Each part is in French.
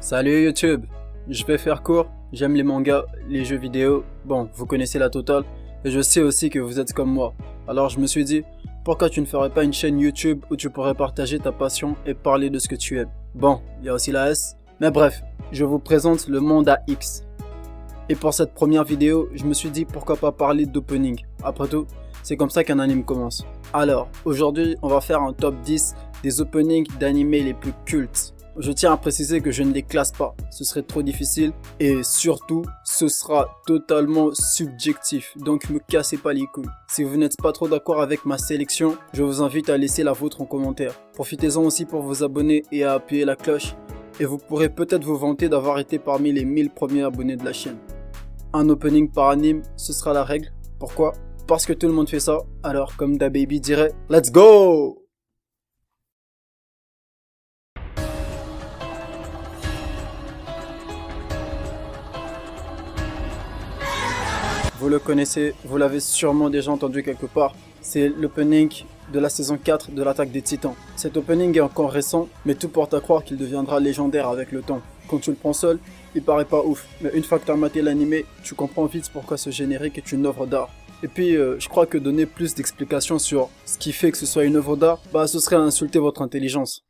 Salut YouTube, je vais faire court, j'aime les mangas, les jeux vidéo, bon, vous connaissez la totale, et je sais aussi que vous êtes comme moi. Alors je me suis dit, pourquoi tu ne ferais pas une chaîne YouTube où tu pourrais partager ta passion et parler de ce que tu aimes. Bon, il y a aussi la S, mais bref, je vous présente le monde AX. Et pour cette première vidéo, je me suis dit pourquoi pas parler d'opening. Après tout, c'est comme ça qu'un anime commence. Alors, aujourd'hui, on va faire un top 10 des openings d'animés les plus cultes. Je tiens à préciser que je ne les classe pas, ce serait trop difficile et surtout ce sera totalement subjectif, donc me cassez pas les couilles. Si vous n'êtes pas trop d'accord avec ma sélection, je vous invite à laisser la vôtre en commentaire. Profitez-en aussi pour vous abonner et à appuyer la cloche et vous pourrez peut-être vous vanter d'avoir été parmi les 1000 premiers abonnés de la chaîne. Un opening par anime, ce sera la règle. Pourquoi? Parce que tout le monde fait ça, alors comme DaBaby dirait, let's go! Vous le connaissez, vous l'avez sûrement déjà entendu quelque part. C'est l'opening de la saison 4 de l'Attaque des Titans. Cet opening est encore récent, mais tout porte à croire qu'il deviendra légendaire avec le temps. Quand tu le prends seul, il paraît pas ouf, mais une fois que tu as maté l'animé, tu comprends vite pourquoi ce générique est une œuvre d'art. Et puis, je crois que donner plus d'explications sur ce qui fait que ce soit une œuvre d'art, ce serait insulter votre intelligence.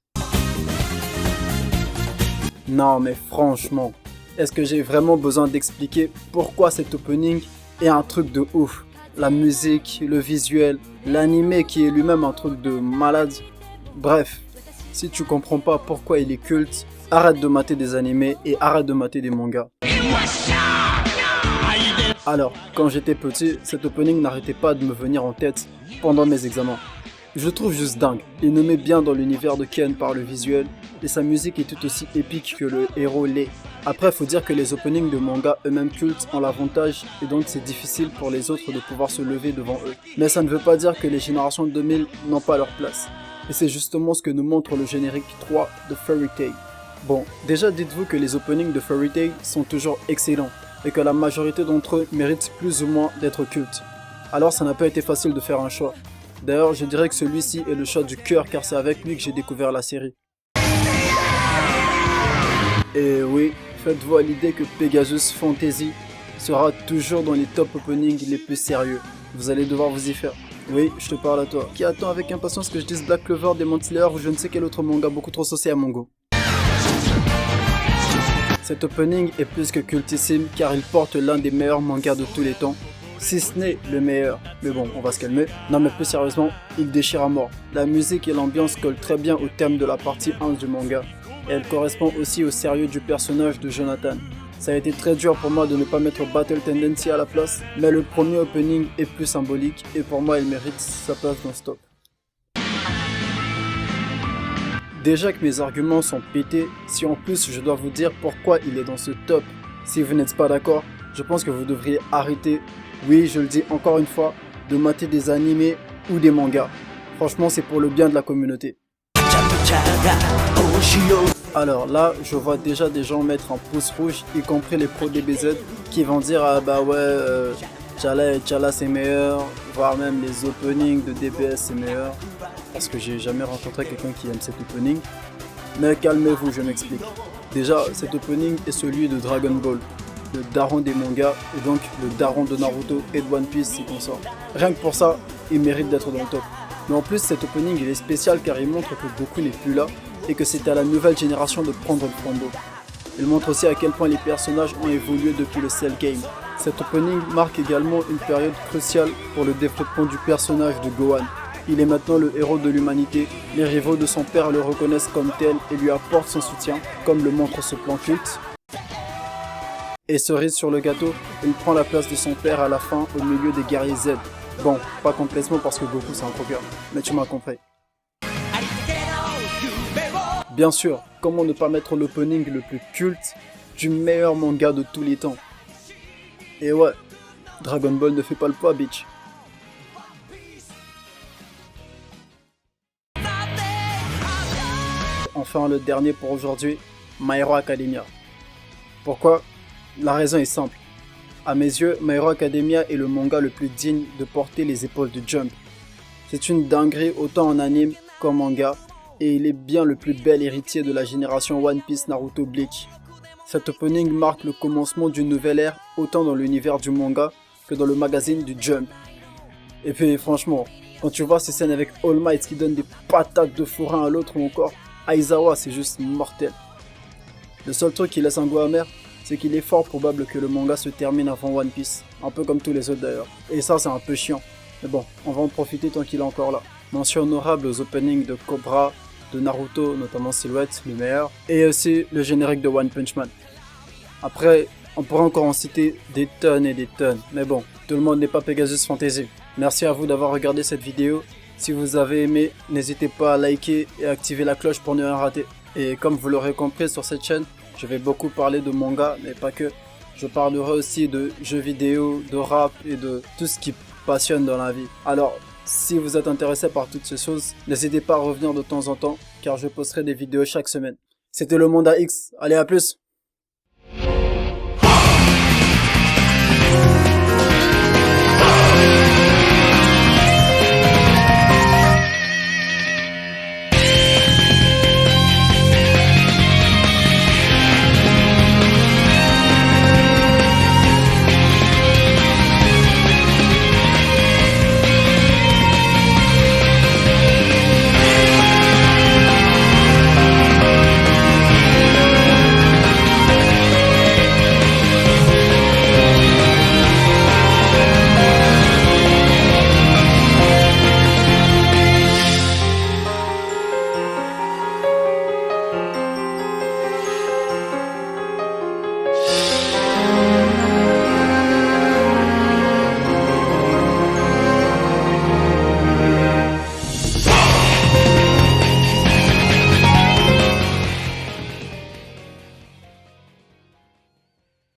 Non mais franchement, est-ce que j'ai vraiment besoin d'expliquer pourquoi cet opening est un truc de ouf? La musique, le visuel, l'animé qui est lui-même un truc de malade. Bref, si tu comprends pas pourquoi il est culte, arrête de mater des animés et arrête de mater des mangas. Alors, quand j'étais petit, cet opening n'arrêtait pas de me venir en tête pendant mes examens. Je le trouve juste dingue. Il nous met bien dans l'univers de Ken par le visuel et sa musique est tout aussi épique que le héros l'est. Après, faut dire que les openings de manga eux-mêmes cultes ont l'avantage et donc c'est difficile pour les autres de pouvoir se lever devant eux. Mais ça ne veut pas dire que les générations 2000 n'ont pas leur place. Et c'est justement ce que nous montre le générique 3 de Fairy Tail. Bon, déjà dites-vous que les openings de Fairy Tail sont toujours excellents et que la majorité d'entre eux méritent plus ou moins d'être cultes. Alors ça n'a pas été facile de faire un choix. D'ailleurs, je dirais que celui-ci est le choix du cœur car c'est avec lui que j'ai découvert la série. Et oui, faites-vous à l'idée que Pegasus Fantasy sera toujours dans les top openings les plus sérieux. Vous allez devoir vous y faire. Oui, je te parle à toi, qui attend avec impatience que je dise Black Clover, Demon Slayer ou je ne sais quel autre manga beaucoup trop saucé à mon goût. Cet opening est plus que cultissime car il porte l'un des meilleurs mangas de tous les temps. Si ce n'est le meilleur, mais bon, on va se calmer. Non mais plus sérieusement, il déchire à mort. La musique et l'ambiance collent très bien au thème de la partie 1 du manga. Et elle correspond aussi au sérieux du personnage de Jonathan. Ça a été très dur pour moi de ne pas mettre Battle Tendency à la place, mais le premier opening est plus symbolique et pour moi il mérite sa place dans ce top. Déjà que mes arguments sont pétés, si en plus je dois vous dire pourquoi il est dans ce top, si vous n'êtes pas d'accord, je pense que vous devriez arrêter, oui je le dis encore une fois, de mater des animés ou des mangas. Franchement c'est pour le bien de la communauté. Alors là, je vois déjà des gens mettre un pouce rouge, y compris les pros DBZ, qui vont dire ah bah ouais, Tchala et Tchala c'est meilleur, voire même les openings de DBS c'est meilleur, parce que j'ai jamais rencontré quelqu'un qui aime cet opening. Mais calmez-vous, je m'explique. Déjà, cet opening est celui de Dragon Ball, le daron des mangas, et donc le daron de Naruto et de One Piece si qu'on sort. Rien que pour ça, il mérite d'être dans le top. Mais en plus, cet opening il est spécial car il montre que Goku n'est plus là et que c'est à la nouvelle génération de prendre le flambeau. Il montre aussi à quel point les personnages ont évolué depuis le Cell Game. Cet opening marque également une période cruciale pour le développement du personnage de Gohan. Il est maintenant le héros de l'humanité, les rivaux de son père le reconnaissent comme tel et lui apportent son soutien, comme le montre ce plan culte. Et cerise sur le gâteau, il prend la place de son père à la fin au milieu des guerriers Z. Bon, pas complètement parce que Goku c'est un croqueur, mais tu m'as compris. Bien sûr, comment ne pas mettre l'opening le plus culte du meilleur manga de tous les temps? Et ouais, Dragon Ball ne fait pas le poids, bitch. Enfin, le dernier pour aujourd'hui, My Hero Academia. Pourquoi? La raison est simple. À mes yeux, My Hero Academia est le manga le plus digne de porter les épaules de Jump. C'est une dinguerie autant en anime qu'en manga, et il est bien le plus bel héritier de la génération One Piece, Naruto, Bleach. Cet opening marque le commencement d'une nouvelle ère, autant dans l'univers du manga que dans le magazine du Jump. Et puis franchement, quand tu vois ces scènes avec All Might qui donne des patates de forain à l'autre ou encore Aizawa, c'est juste mortel. Le seul truc qui laisse un goût amer, c'est qu'il est fort probable que le manga se termine avant One Piece, un peu comme tous les autres d'ailleurs. Et ça c'est un peu chiant, mais bon, on va en profiter tant qu'il est encore là. Mention honorable aux openings de Cobra, de Naruto, notamment Silhouette, le meilleur, et aussi le générique de One Punch Man. Après, on pourrait encore en citer des tonnes et des tonnes, mais bon, tout le monde n'est pas Pegasus Fantasy. Merci à vous d'avoir regardé cette vidéo. Si vous avez aimé, n'hésitez pas à liker et activer la cloche pour ne rien rater. Et comme vous l'aurez compris sur cette chaîne, je vais beaucoup parler de manga, mais pas que. Je parlerai aussi de jeux vidéo, de rap et de tout ce qui passionne dans la vie. Alors, si vous êtes intéressé par toutes ces choses, n'hésitez pas à revenir de temps en temps, car je posterai des vidéos chaque semaine. C'était le Monde à X, allez à plus!